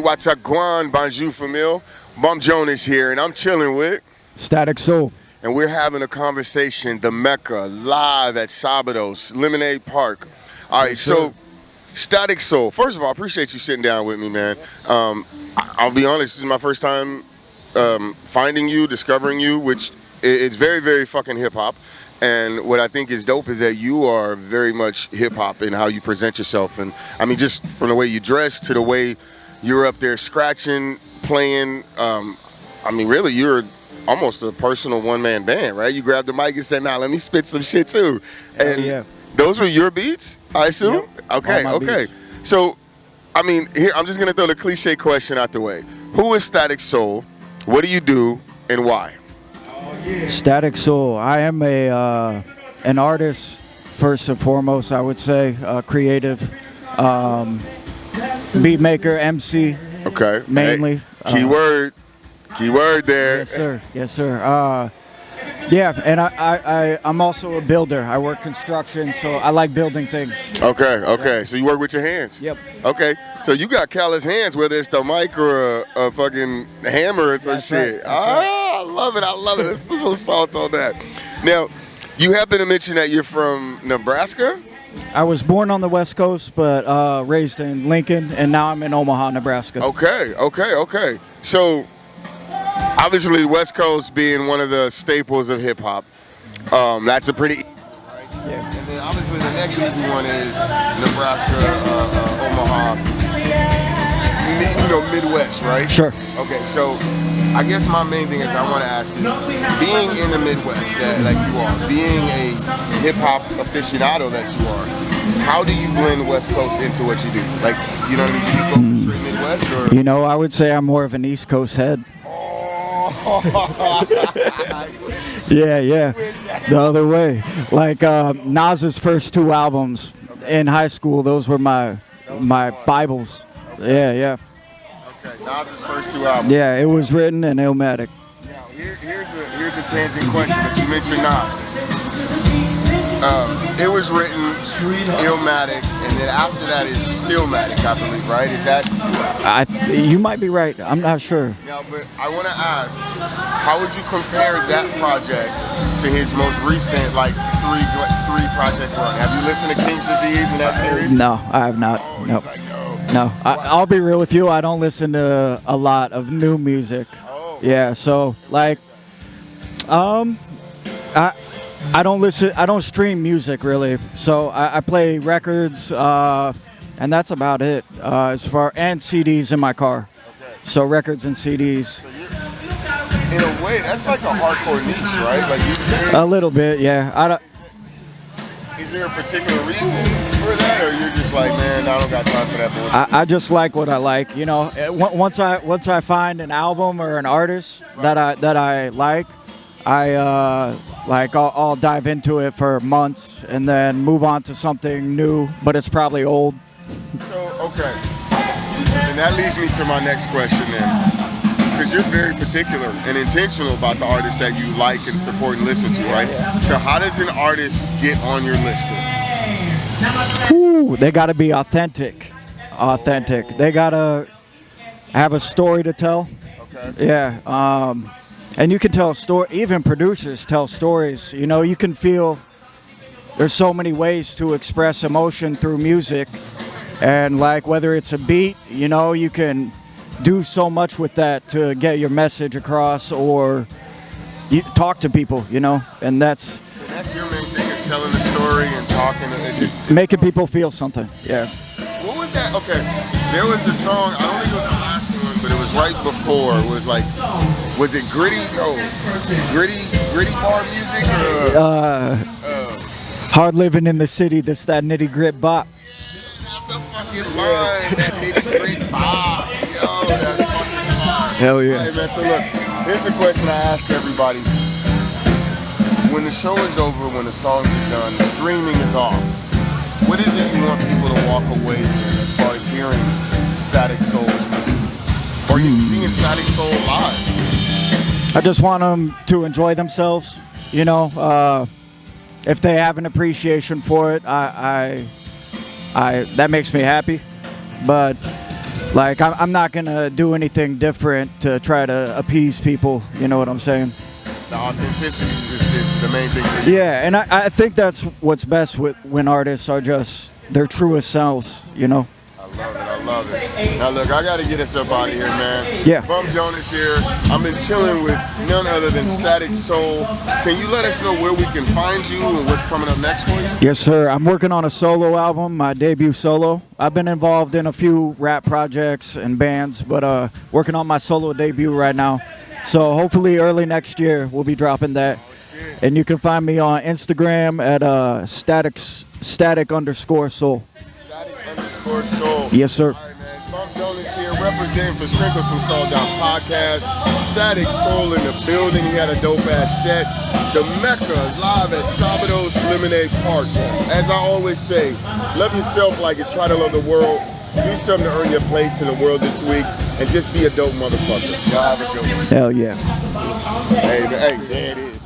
Watagwan, bonjour famille. Bum Jonas here, and I'm chilling with. Static Soul. And we're having a conversation, the Mecca, live at Saba-Dos, Lemonade Park. All right, so Static Soul. First of all, I appreciate you sitting down with me, man. I'll be honest, this is my first time finding you, discovering you, which it's very, very fucking hip-hop. And what I think is dope is that you are very much hip-hop in how you present yourself. And I mean, just from the way you dress to the way you're up there scratching, playing. I mean, really, you're almost a personal one-man band, right? You grabbed the mic and said, nah, let me spit some shit too. And yeah. Those were your beats, I assume? Yep. Okay. Beats. So, I mean, here, I'm just going to throw the cliche question out the way. Who is Static Soul? What do you do? And why? Static Soul. I am an artist, first and foremost, I would say. Creative. Beat maker, MC. Okay. Mainly. Hey, keyword there. Yes, sir. Yeah, and I'm also a builder. I work construction, so I like building things. Okay. So you work with your hands? Yep. Okay. So you got callous hands, whether it's the mic or a fucking hammer or some That's shit. right. Right. I love it. Let's put some salt on that. Now, you happen to mention that you're from Nebraska? I was born on the West Coast, but raised in Lincoln, and now I'm in Omaha, Nebraska. Okay. So, obviously, the West Coast being one of the staples of hip hop, that's a pretty. Yeah. And then obviously the next easy one is Nebraska, Omaha, Midwest, right? Sure. Okay, so I guess my main thing is I want to ask is, being in the Midwest, like you are, being a hip hop aficionado that you are, how do you blend West Coast into what you do? Like, you know what I mean? Do you go straight Midwest or? You know, I would say I'm more of an East Coast head. Yeah. The other way. Like Nas's first two albums in high school, those were my Bibles. Yeah. Okay, Nas's first two albums. Yeah, it was written in Illmatic. Now, here's a tangent question, but you mentioned Nas. It was written Illmatic, and then after that is Stillmatic, I believe, right? Is that? You might be right. I'm not sure. Now, but I want to ask, how would you compare that project to his most recent, like, three project run? Have you listened to King's Disease in that series? No, I have not. No. I'll be real with you. I don't listen to a lot of new music. Oh. Yeah, so like, I don't stream music really. So I play records, and that's about it. And CDs in my car. Okay. So records and CDs. So in a way, that's like a hardcore niche, right? Like A little bit, yeah. Is there a particular reason for that, or you're just like, man, I don't got time for that bullshit? I just like what I like. You know, once I find an album or an artist that I like, I'll dive into it for months and then move on to something new, but it's probably old. So, okay. And that leads me to my next question then. Because you're very particular and intentional about the artists that you like and support and listen to, right? So how does an artist get on your list then? Ooh, they got to be authentic. They got to have a story to tell. Okay. Yeah. And you can tell a story, even producers tell stories. You know, you can feel there's so many ways to express emotion through music. And like whether it's a beat, you know, you can do so much with that to get your message across or you talk to people, you know, and that's your main thing is telling the story and talking and making people feel something. Yeah. What was that? Okay, there was the song, I don't think it was the last one, but it was right before. It was like, was it Gritty? No, Gritty bar music or Hard living in the city, this that nitty grit bop. That's the fucking line, that nitty grit bop. Yo, that's fucking line. Hell yeah. Hey man, so look, here's the question I ask everybody. When the show is over, when the songs are done, the streaming is off, what is it you want people to walk away with as far as hearing Static Soul's music? Or you seeing Static Soul live? I just want them to enjoy themselves, you know. If they have an appreciation for it, I that makes me happy. But Like I'm not gonna do anything different to try to appease people. You know what I'm saying? The authenticity is the main thing for you. Yeah, and I think that's what's best with when artists are just their truest selves. You know? I love it. I love it. Now look, I gotta get us up out of here, man. Yeah. Bum Jonas here. I've been chilling with none other than Static Soul. Can you let us know where we can find you and what's coming up next for you? Yes, sir. I'm working on a solo album, my debut solo. I've been involved in a few rap projects and bands, but working on my solo debut right now. So hopefully early next year we'll be dropping that. And you can find me on Instagram at static_soul. Static_soul. Yes, sir. All right, man. Bum Jonas here, representing for Sprinkle Some Salt Down Podcast. Static Soul in the building. He had a dope ass set. The Mecca live at Saba-Dos Lemonade Park. As I always say, love yourself like you try to love the world. Do something to earn your place in the world this week, and just be a dope motherfucker. Y'all have a good one. Hell yeah. Hey, there it is.